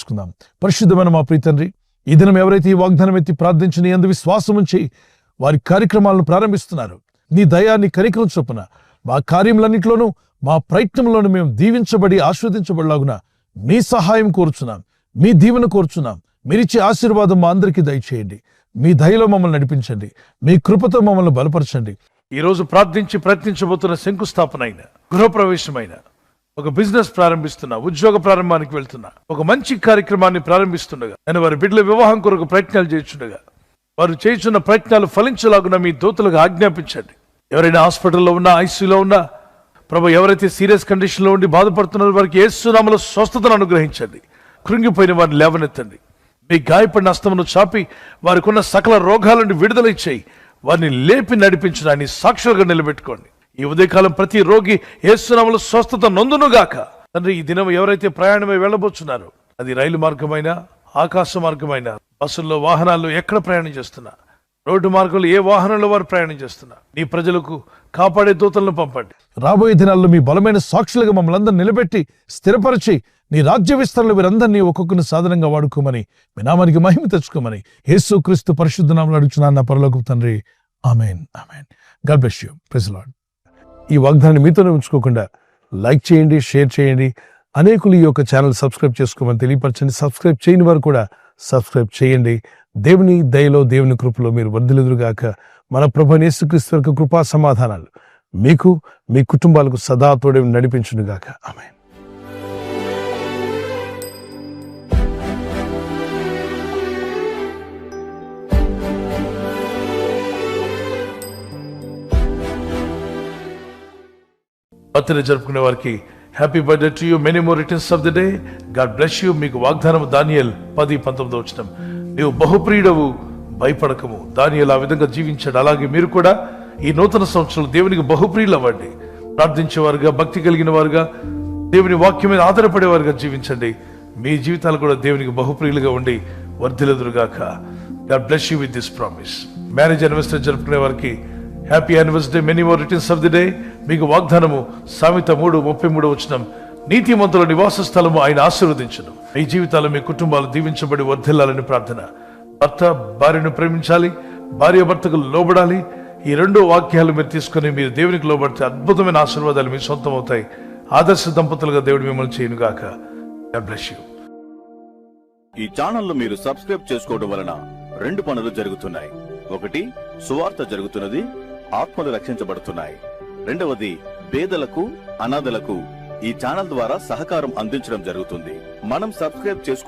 చేసుకుందాం. పరిశుద్ధమైన మా ప్రియ తండ్రి, ఈ దినం ఎవరైతే ఈ వాగ్దానం ఎత్తి ప్రార్థించి నీ యందు విశ్వాసం ఉంచి వారి కార్యక్రమాలను ప్రారంభిస్తున్నారు, నీ దయా నీ కనికరం చొప్పున మా కార్యములన్నింటిలోనూ మా ప్రయత్నంలోనూ మేము దీవించబడి ఆస్వాదించబడలాగున మీ సహాయం కోరుచున్నాం, మీ దీవెన కోరుచున్నాం. మీరిచ్చే ఆశీర్వాదం మా అందరికీ దయచేయండి. మీ దయలో మమ్మల్ని నడిపించండి, మీ కృపతో మమ్మల్ని బలపరచండి. ఈ రోజు ప్రార్థించి ప్రయత్నించబోతున్న శంకుస్థాపన అయిన, గృహప్రవేశమైన, ఒక బిజినెస్ ప్రారంభిస్తున్నా, ఉద్యోగ ప్రారంభానికి వెళ్తున్నా, ఒక మంచి కార్యక్రమాన్ని ప్రారంభిస్తుండగా, నేను వారి బిడ్డల వివాహం కొరకు ప్రయత్నాలు చేస్తుండగా వారు చేస్తున్న ప్రయత్నాలు ఫలించలాగున మీ దూతలకు ఆజ్ఞాపించండి. ఎవరైనా హాస్పిటల్లో ఉన్నా, ఐసీయూలో ఉన్నా, ప్రభు ఎవరైతే సీరియస్ కండిషన్లో ఉండి బాధపడుతున్నారో వారికి యేసు నామములో స్వస్థతను అనుగ్రహించండి. కృంగిపోయిన వారిని లేవనెత్తండి. మీ గాయపడిన హస్తమును చాపి వారికి ఉన్న సకల రోగాల నుండి విడుదల ఇచ్చేయి. వారిని లేపి నడిపించడాన్ని సాక్షులుగా నిలబెట్టుకోండి. ఈ ఉదయకాలం ప్రతి రోగి యేసు నామములో స్వస్థత నొందునుగాక. తండ్రి, ఈ దినం ఎవరైతే ప్రయాణమై వెళ్ళబోతున్నారో, అది రైలు మార్గమైనా, ఆకాశ మార్గమైనా, బస్సుల్లో, వాహనాల్లో ఎక్కడ ప్రయాణం చేస్తున్నా, రోడ్డు మార్గంలో ఏ వాహనంలో వారు ప్రయాణం చేస్తున్నా, నీ ప్రజలకు కాపాడే దూతలను పంపండి. రాబోయే దినాల్లో మీ బలమైన సాక్షులుగా మమ్మల్ని అందరూ నిలబెట్టి స్థిరపరిచి నీ రాజ్య విస్తరణలో వీరందరినీ ఒక్కొక్కరిని సాధనంగా వాడుకోమని, మీ నామానికి మహిమ తెచ్చుకోమని యేసు క్రీస్తు పరిశుద్ధ నామములో అడుగుచున్నాను నా పరలోకపు తండ్రి. Amen, amen. God bless you. Praise the lord. ఈ వాగ్దానాన్ని మీతోనే ఉంచుకోకుండా లైక్ చేయండి, షేర్ చేయండి. అనేకులు ఈ యొక్క ఛానల్ సబ్స్క్రైబ్ చేసుకోమని తెలియపరచండి. సబ్స్క్రైబ్ చేయని వారు కూడా సబ్స్క్రైబ్ చేయండి. దేవుని దయలో, దేవుని కృపలో మీరు వర్ధిల్లుదురుగాక. మన ప్రభువైన యేసుక్రీస్తు యొక్క కృపా సమాధానాలు మీకు, మీ కుటుంబాలకు సదా తోడే నడిపించునుగాక. ఆమేన్. బర్త్డే జరుపుకునే వారికి happy birthday to you, many more returns of the day. God bless you. మీకు వాగ్దానం దానియేలు 10:19 నీవు బహుప్రియుడవు, భయపడకము. దానియేలు ఆ విధంగా జీవించాడు. అలాగే మీరు కూడా ఈ నూతన సంవత్సరంలో దేవునికి బహుప్రియులు అవ్వండి. ప్రార్థించేవారుగా, భక్తి కలిగిన వారుగా, దేవుని వాక్యం మీద ఆధారపడేవారుగా జీవించండి. మీ జీవితాలు కూడా దేవునికి బహుప్రియులుగా ఉండి వర్ధిల్లుదురుగాక. God bless you with this promise. Marriage anniversary జరుపుకునే వారికి happy anniversary, many more returns of the day. మీకు వాగ్దానము సామెత 3:33 నీతిమంతుల నివాస స్థలము ఆయన ఆశీర్వదించును. మీ జీవితాలు, మీ కుటుంబాలు దీవించబడి వర్ధిల్లాలని ప్రార్థన. భర్త భార్యను ప్రేమించాలి, భార్య భర్తకు లోబడాలి. ఈ 2 వాక్యాలు మీరు తీసుకుని మీరు దేవునికి లోబడితే అద్భుతమైన ఆశీర్వాదాలు మీ సొంతం అవుతాయి. ఆదర్శ దంపతులుగా దేవుడు మిమ్మల్ని చేయనుగాక. God bless you. ఈ ఛానల్ మీరు సబ్స్క్రైబ్ చేసుకోవడం వలన 2 పనులు జరుగుతున్నాయి. ఒకటి, సువార్త జరుగుతున్నది, ఆత్మలు రక్షించబడుతున్నాయి. రెండవది, పేదలకు, అనాథలకు ఈ ఛానల్ ద్వారా సహకారం అందించడం జరుగుతుంది. మనం సబ్స్క్రైబ్ చేసుకోవడం